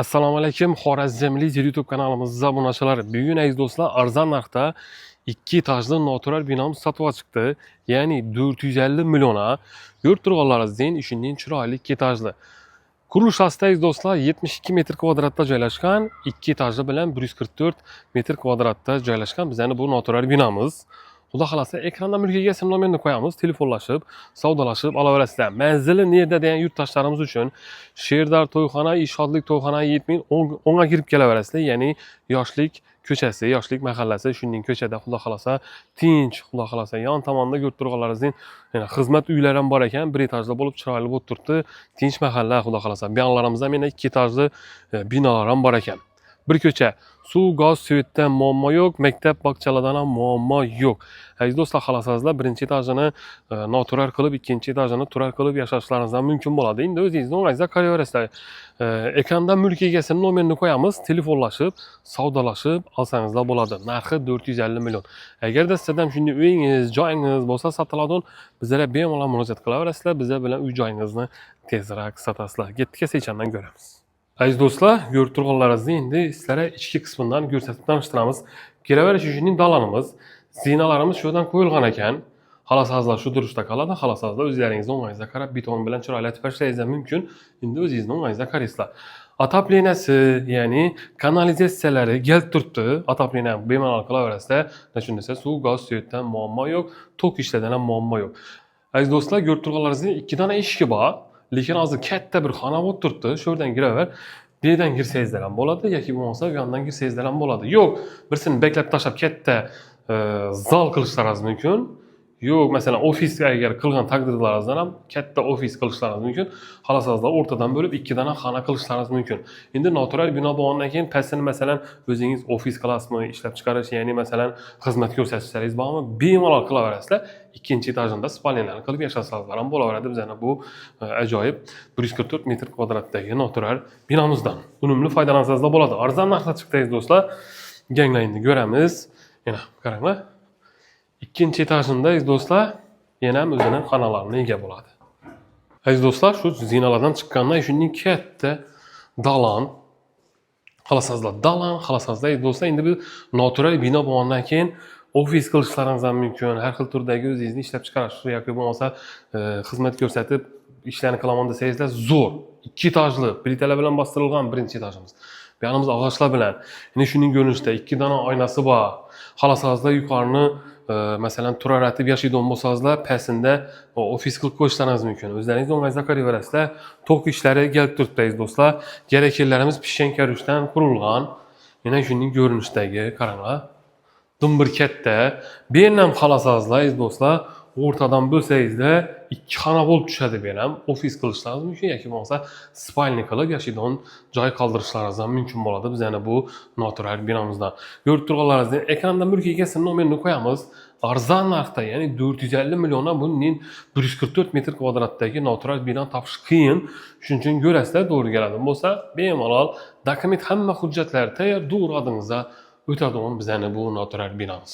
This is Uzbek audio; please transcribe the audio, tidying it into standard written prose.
Assalomu alaykum, Xorazmli YouTube kanalimizda obunachilar. Bugun aziz do'stlar, arzon narxda 2 etajli natural binamiz sotuvga chiqdi. Ya'ni 450 milliona. Yurt turg'unlaringizning shundan chiroyli 2 etajli. Qurilish asosida aziz do'stlar 72 metr kvadratda joylashgan, 2 etajli bilan 144 metr kvadratda joylashgan bizning bu natural binamiz. Xudo xolasa ekranda mulkiga sim nomerini qo'yamiz, telefonlashib, savdolashib olaverasizlar. Manzili nerda degan yurtdoshlarimiz uchun Sherdar to'yxona, Ishodlik to'yxona 10 ga kirib kelaverasizlar. Ya'ni Yoshlik ko'chasi, Yoshlik mahallasi, shunning ko'chada xudo xolasa tinch, xudo xolasa yon tomonda ko'rib turganlaringizning yana xizmat uylari ham bor ekan, 1 etajli bo'lib chiroyli bo'lib turibdi. Tinch mahalla xudo xolasa. Bu yoqlarimizda yana 2 etajli binolar ham bor ekan. Bir ko'cha, suv, gaz, svetdan muammo yo'q, maktab, bog'chalardan ham muammo yo'q. Aziz do'stlar, xohlasangizlar birinchi etajini noturar qilib, ikkinchi etajini turar qilib yashashlaringiz ham mumkin bo'ladi. Endi o'zingizni o'ngingizda qaraverasizlar. Ekranda mulk egasini nomerini qo'yamiz, telefonlashib, savdolashib olsangizlar bo'ladi. Narxi 450 million. Agarda sizda ham shunday uyingiz, joyingiz bo'lsa sotiladigan, bizlarga bemalol murojaat qilaverasizlar. Bizlar bilan uy joyingizni tezroq sotasizlar. Ketdik, sechondan ko'ramiz. Aziz do'stlar, ko'rib turganlaringizni endi sizlarga ichki qismidan ko'rsatib tanishtiramiz. Kelaverish uchun dalanimiz, zinalarimiz shu yerdan qo'yilgan ekan. Xohlasangizlar shu durishda qoladi, xohlasangizlar o'zlaringizni o'ngingizda qarab beton bilan chiroylatib tashlashingiz mumkin. Endi o'zingizni o'ngingizda qaraysizlar. Otopleniyasi, ya'ni kanalizatsiyalari kelib turibdi. Otopleniya bemalol qilaverasizlar. Shundaysa suv, gaz, svetdan muammo yo'q, tok ishlardan ham muammo yo'q. Aziz do'stlar, ko'rib turganlaringizning 2 dona eshigi bor. Lekin hozir katta bir xona bo'lib turibdi. Shu yerdan kiraver. Bu yerdan kirsangizlar ham bo'ladi yoki bo'lmasa bu yoqdan kirsangizlar ham bo'ladi. Yo'q, birsini beklab tashlab katta zal qilishlaringiz mumkin. Yo'q, masalan, ofisga agar qilgan taqdirlaringizda ham katta ofis qilishlaringiz mumkin. Xohlasangizlar o'rtadan bo'lib 2 dona xona qilishlaringiz mumkin. Endi natural bino bo'lgandan keyin pastini masalan o'zingiz ofis qilasizmi, ishlab chiqarish, ya'ni masalan xizmat ko'rsatishlaringiz bormi, bemalol qilaverasizlar. Ikkinchi etajida spalniyalarni qilib yashasangizlar ham bo'laveradi. Bizning bu ajoyib 144 metr kvadratdagi natural binomizdan unumli foydalansangizlar bo'ladi. Arzon narxda chiqdi do'stlar. Ganglayni ko'ramiz. Yana qaranglar. Ikkinchi etajida do'stlar yana ham o'zining xonalarini ega bo'ladi. Aziz do'stlar, shu zinalardan chiqqandan shunday katta dalan, xohlasangizlar dalan, xohlasangizlar do'stlar endi bu natural bino bo'lgandan keyin ofis qilishlaringiz ham mumkin. Har xil turdagi o'zingizni ishlab chiqarish yoki bo'lmasa xizmat ko'rsatib ishlarni qilaman desangizlar zo'r. 2 etajli plitalar bilan bostirilgan birinchi etajimiz. Bu yerimiz og'ochlar bilan. Yine shuning ko'rinishida 2 dona oynasi bor. Xohlasangizlar yuqorini masalan turar atib yashaydigan bo'lsangizlar, pastida ofis qilib qo'yishlaringiz mumkin. O'zlaringiz o'ngingizda qaraverasizlar. Tok ishlari kelib turibdi do'stlar. Keraklarimiz pishgan karushdan qurilgan. Yana shuning ko'rinishdagi qaranglar. Dumbir katta. Bu yerdan xohlasangizlar do'stlar, o'rtadan bo'lsangizlar 2 xona bo'lib tushadi bu ham. Ofis qilishlaringiz mumkin yoki bo'lmasa spalni qilib yashaydigan joy qoldirishlaringiz ham mumkin bo'ladi. Biz yana bu natural binomizdan. Ko'rib turganlaringizni ekranda mulk egasini nomerini qo'yamiz. Arzon narxda, ya'ni 450 milliondan bundan 144 metr kvadratdagi natural bino topish qiyin. Shuning uchun ko'rasizlar, to'g'ri keladi bo'lsa, bemalol dokument hamma hujjatlar tayyor, to'g'ri adingizda o'tadigan bizning bu natural binomiz.